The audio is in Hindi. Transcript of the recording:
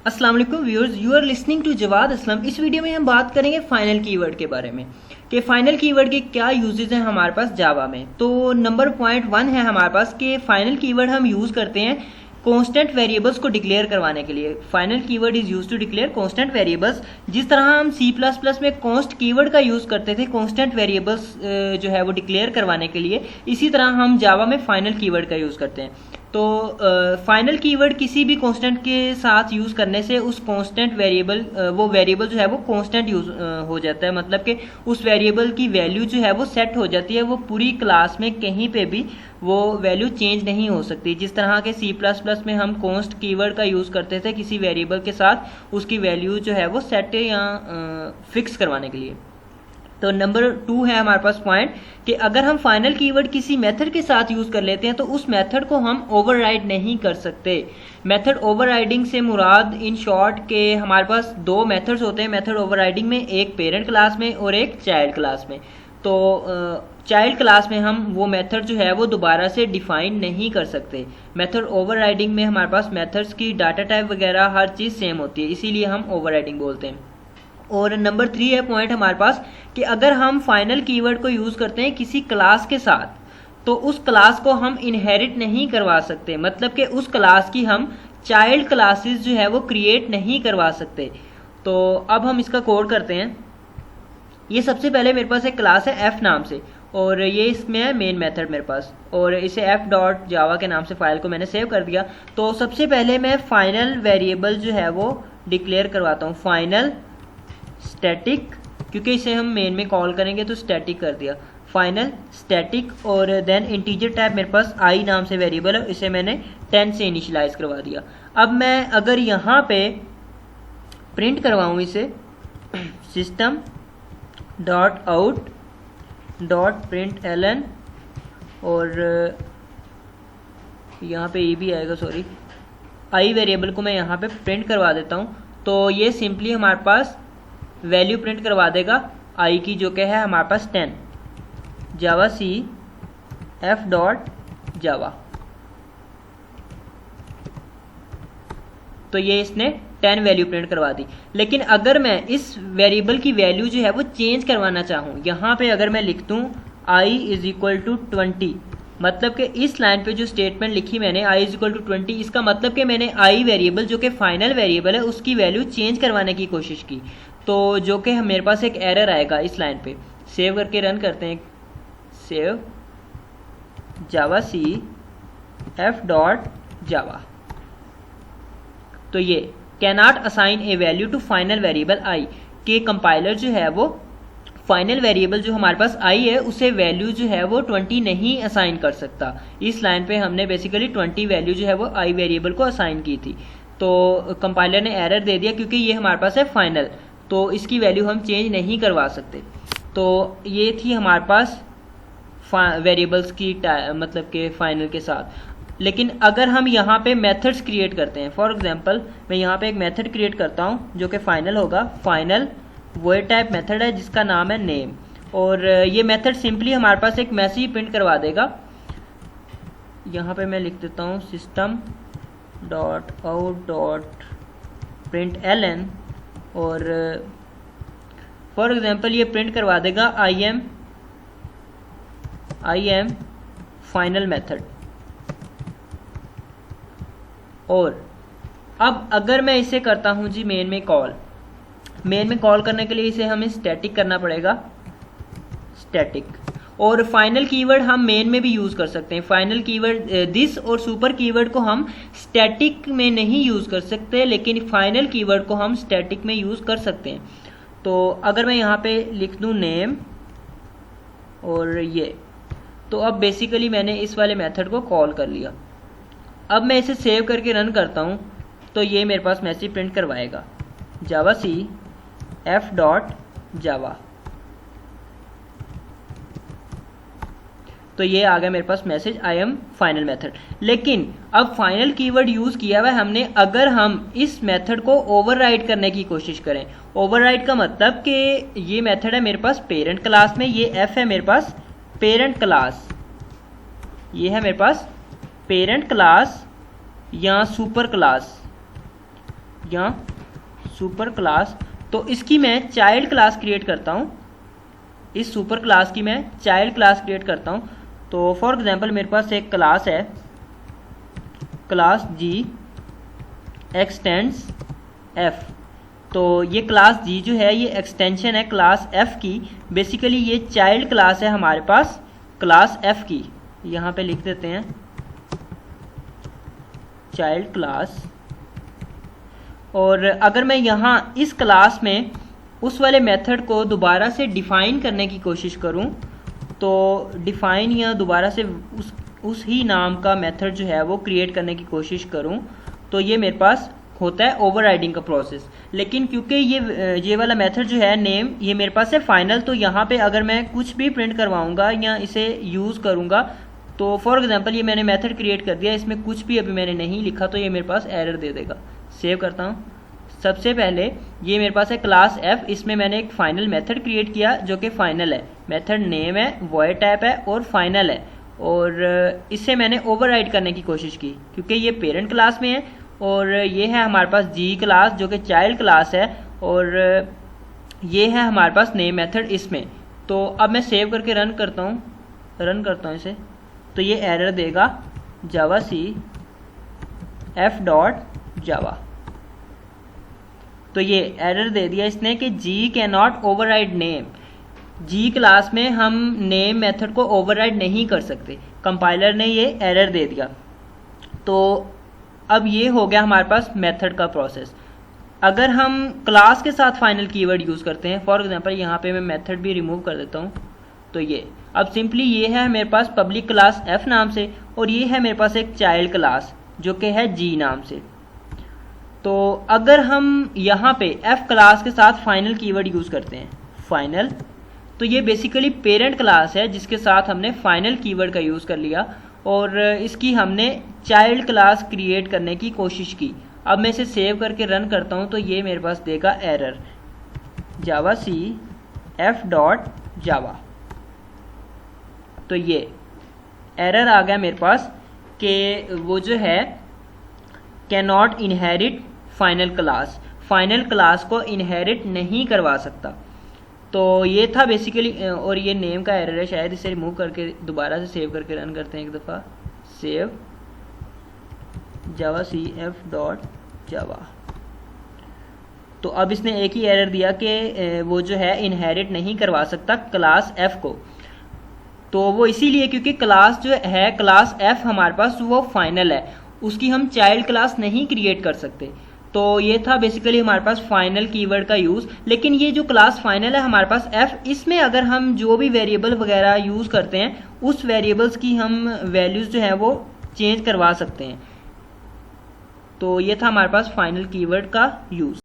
अस्सलाम वालेकुम viewers, you are listening to Jawad Aslam. इस वीडियो में हम बात करेंगे फाइनल कीवर्ड के बारे में कि फाइनल कीवर्ड के क्या यूजेस हैं हमारे पास जावा में। तो नंबर पॉइंट 1 है हमारे पास कि फाइनल कीवर्ड हम यूज़ करते हैं कांस्टेंट वेरिएबल्स को डिक्लेयर करवाने के लिए। Final keyword is use to declare constant variables. जिस तरह हम C++ में कॉन्स्ट कीवर्ड का यूज़ करते थे कांस्टेंट वेरिएबल्स जो है वो डिक्लेयर करवाने के लिए, इसी तरह हम जावा में फाइनल कीवर्ड का यूज़ करते हैं। तो फाइनल कीवर्ड किसी भी कांस्टेंट के साथ यूज़ करने से उस कांस्टेंट वेरिएबल वो वेरिएबल जो है वो कांस्टेंट यूज हो जाता है, मतलब कि उस वेरिएबल की वैल्यू जो है वो सेट हो जाती है। वो पूरी क्लास में कहीं पे भी वो वैल्यू चेंज नहीं हो सकती। जिस तरह के C++ में हम कॉन्स्ट कीवर्ड का यूज़ करते थे किसी वेरिएबल के साथ उसकी वैल्यू जो है वो सेट या फिक्स करवाने के लिए। तो नंबर 2 है हमारे पास पॉइंट कि अगर हम फाइनल कीवर्ड किसी मेथड के साथ यूज़ कर लेते हैं तो उस मेथड को हम ओवरराइड नहीं कर सकते। मेथड ओवरराइडिंग से मुराद इन शॉर्ट के हमारे पास दो मेथड्स होते हैं मेथड ओवरराइडिंग में, एक पेरेंट क्लास में और एक चाइल्ड क्लास में। तो चाइल्ड क्लास में हम वो मेथड जो है वो दोबारा से डिफाइन नहीं कर सकते। मेथड ओवरराइडिंग में हमारे पास मेथड्स की डाटा टाइप वगैरह हर चीज़ सेम होती है, इसीलिए हम ओवरराइडिंग बोलते हैं। और नंबर 3 है पॉइंट हमारे पास कि अगर हम फाइनल कीवर्ड को यूज़ करते हैं किसी क्लास के साथ तो उस क्लास को हम इनहेरिट नहीं करवा सकते, मतलब कि उस क्लास की हम चाइल्ड क्लासेस जो है वो क्रिएट नहीं करवा सकते। तो अब हम इसका कोड करते हैं। ये सबसे पहले मेरे पास एक क्लास है f नाम से और ये इसमें है मेन मेथड मेरे पास, और इसे f.java के नाम से फाइल को मैंने सेव कर दिया। तो सबसे पहले मैं फाइनल वेरिएबल जो है वो डिक्लेयर करवाता हूँ, फाइनल स्टैटिक, क्योंकि इसे हम मेन में कॉल करेंगे तो स्टैटिक कर दिया, फाइनल स्टैटिक। और देन इंटीजर टाइप मेरे पास i नाम से वेरिएबल है, इसे मैंने 10 से इनिशियलाइज करवा दिया। अब मैं अगर यहाँ पे प्रिंट करवाऊँ इसे system dot out dot println, और यहाँ पे ये भी आएगा, सॉरी i वेरिएबल को मैं यहाँ पे प्रिंट करवा देता हूँ। तो ये सिंपली हमारे पास वैल्यू प्रिंट करवा देगा i की, जो कि है हमारे पास 10, जावा सी f.java। तो ये इसने 10 वैल्यू प्रिंट करवा दी। लेकिन अगर मैं इस वेरिएबल की वैल्यू जो है वो चेंज करवाना चाहूँ, यहाँ पे अगर मैं लिख दूँ i = 20, मतलब कि इस लाइन पे जो स्टेटमेंट लिखी मैंने i = 20, इसका मतलब कि मैंने i वेरिएबल जो कि फाइनल वेरिएबल है उसकी वैल्यू चेंज करवाने की कोशिश की, तो जो कि मेरे पास एक एरर आएगा इस लाइन पे। सेव करके रन करते हैं, सेव जावा सी f.java। तो ये can not assign a value to final variable i के कंपाइलर जो है वो फाइनल वेरिएबल जो हमारे पास i है उसे वैल्यू जो है वो 20 नहीं असाइन कर सकता। इस लाइन पे हमने बेसिकली 20 वैल्यू जो है वो i वेरिएबल को असाइन की थी, तो कंपाइलर ने एरर दे दिया क्योंकि ये हमारे पास है फाइनल, तो इसकी वैल्यू हम चेंज नहीं करवा सकते। तो ये थी हमारे पास वेरिएबल्स की मतलब के फाइनल के साथ। लेकिन अगर हम यहाँ पे मेथड्स क्रिएट करते हैं, फॉर एग्जांपल मैं यहाँ पे एक मेथड क्रिएट करता हूँ जो कि फाइनल होगा, फाइनल वॉइड टाइप मेथड है जिसका नाम है नेम, और ये मेथड सिंपली हमारे पास एक मैसेज प्रिंट करवा देगा। यहाँ पे मैं लिख देता हूँ system dot out dot println, और फॉर एग्जांपल ये प्रिंट करवा देगा आई एम फाइनल मेथड। और अब अगर मैं इसे करता हूं जी मेन में कॉल, मेन में कॉल करने के लिए इसे हमें स्टैटिक करना पड़ेगा, स्टैटिक। और फाइनल कीवर्ड हम मेन में भी यूज़ कर सकते हैं। फाइनल कीवर्ड दिस और सुपर कीवर्ड को हम स्टैटिक में नहीं यूज़ कर सकते, लेकिन फाइनल कीवर्ड को हम स्टैटिक में यूज़ कर सकते हैं। तो अगर मैं यहाँ पे लिख दूँ नेम और ये, तो अब बेसिकली मैंने इस वाले मेथड को कॉल कर लिया। अब मैं इसे सेव करके रन करता हूँ तो ये मेरे पास मैसेज प्रिंट करवाएगा, जावा सी f.java। तो ये आ गया मेरे पास message I am final method. लेकिन अब फाइनल कीवर्ड यूज़ किया हुआ है हमने, अगर हम इस मेथड को ओवरराइड करने की कोशिश करें, ओवरराइड का मतलब कि ये मेथड है मेरे पास पेरेंट क्लास में, ये f है मेरे पास पेरेंट क्लास, ये है मेरे पास पेरेंट क्लास या सुपर क्लास, या सुपर क्लास, तो इसकी मैं चाइल्ड क्लास क्रिएट करता हूँ। इस सुपर क्लास की मैं चाइल्ड क्लास क्रिएट करता हूँ। तो फॉर एग्जांपल मेरे पास एक क्लास है, क्लास जी एक्सटेंड्स एफ। तो ये क्लास जी जो है ये एक्सटेंशन है क्लास एफ की। बेसिकली ये चाइल्ड क्लास है हमारे पास क्लास एफ की। यहाँ पे लिख देते हैं चाइल्ड क्लास। और अगर मैं यहाँ इस क्लास में उस वाले मेथड को दोबारा से डिफाइन करने की कोशिश करूँ, तो डिफाइन या दोबारा से उस ही नाम का मेथड जो है वो क्रिएट करने की कोशिश करूँ, तो ये मेरे पास होता है ओवरराइडिंग का प्रोसेस। लेकिन क्योंकि ये वाला मेथड जो है नेम ये मेरे पास है फाइनल, तो यहाँ पे अगर मैं कुछ भी प्रिंट करवाऊँगा या इसे यूज़ करूँगा, तो फॉर एग्जांपल ये मैंने मेथड क्रिएट कर दिया, इसमें कुछ भी अभी मैंने नहीं लिखा, तो ये मेरे पास एरर दे देगा। सेव करता हूँ। सबसे पहले ये मेरे पास है क्लास एफ, इसमें मैंने एक फाइनल मेथड क्रिएट किया जो कि फाइनल है। मेथड नेम है, वॉइड टाइप है और फाइनल है। और इसे मैंने ओवरराइड करने की कोशिश की क्योंकि ये पेरेंट क्लास में है, और ये है हमारे पास जी क्लास जो कि चाइल्ड क्लास है, और ये है हमारे पास नेम मेथड इसमें। तो अब मैं सेव करके रन करता हूँ इसे, तो ये एरर देगा जावा सी एफ डॉट जावा। तो ये एरर दे दिया इसने कि G can not override name. G class में हम नेम मेथड को ओवरराइड नहीं कर सकते। कंपाइलर ने ये एरर दे दिया। तो अब ये हो गया हमारे पास मेथड का प्रोसेस। अगर हम क्लास के साथ फाइनल कीवर्ड यूज़ करते हैं, फॉर एग्जांपल यहाँ पे मैं मेथड भी रिमूव कर देता हूँ, तो ये अब सिंपली ये है मेरे पास पब्लिक क्लास एफ नाम से, और ये है मेरे पास एक चाइल्ड क्लास जो कि है जी नाम से। तो अगर हम यहाँ पे एफ क्लास के साथ फाइनल कीवर्ड यूज़ करते हैं फाइनल, तो ये बेसिकली पेरेंट क्लास है जिसके साथ हमने फाइनल कीवर्ड का यूज़ कर लिया और इसकी हमने चाइल्ड क्लास क्रिएट करने की कोशिश की। अब मैं इसे सेव करके रन करता हूँ, तो ये मेरे पास देगा एरर जावा सी एफ डॉट जावा। तो ये एरर आ गया मेरे पास कि वो जो है can not inherit final class को इनहेरिट नहीं करवा सकता। तो ये था बेसिकली, और ये नेम का एरर है शायद, इसे रिमूव करके दोबारा से सेव करके रन करते हैं एक दफ़ा। सेव जावा सी एफ डॉट जावा। तो अब इसने एक ही एरर दिया कि वो जो है इनहेरिट नहीं करवा सकता क्लास एफ को। तो वो इसीलिए क्योंकि क्लास जो है क्लास एफ हमारे पास वो फाइनल है, उसकी हम चाइल्ड क्लास नहीं क्रिएट कर सकते। तो ये था बेसिकली हमारे पास फाइनल कीवर्ड का यूज़। लेकिन ये जो क्लास फाइनल है हमारे पास एफ, इसमें अगर हम जो भी वेरिएबल वगैरह यूज़ करते हैं उस वेरिएबल्स की हम वैल्यूज़ जो है वो चेंज करवा सकते हैं। तो ये था हमारे पास फाइनल कीवर्ड का यूज़।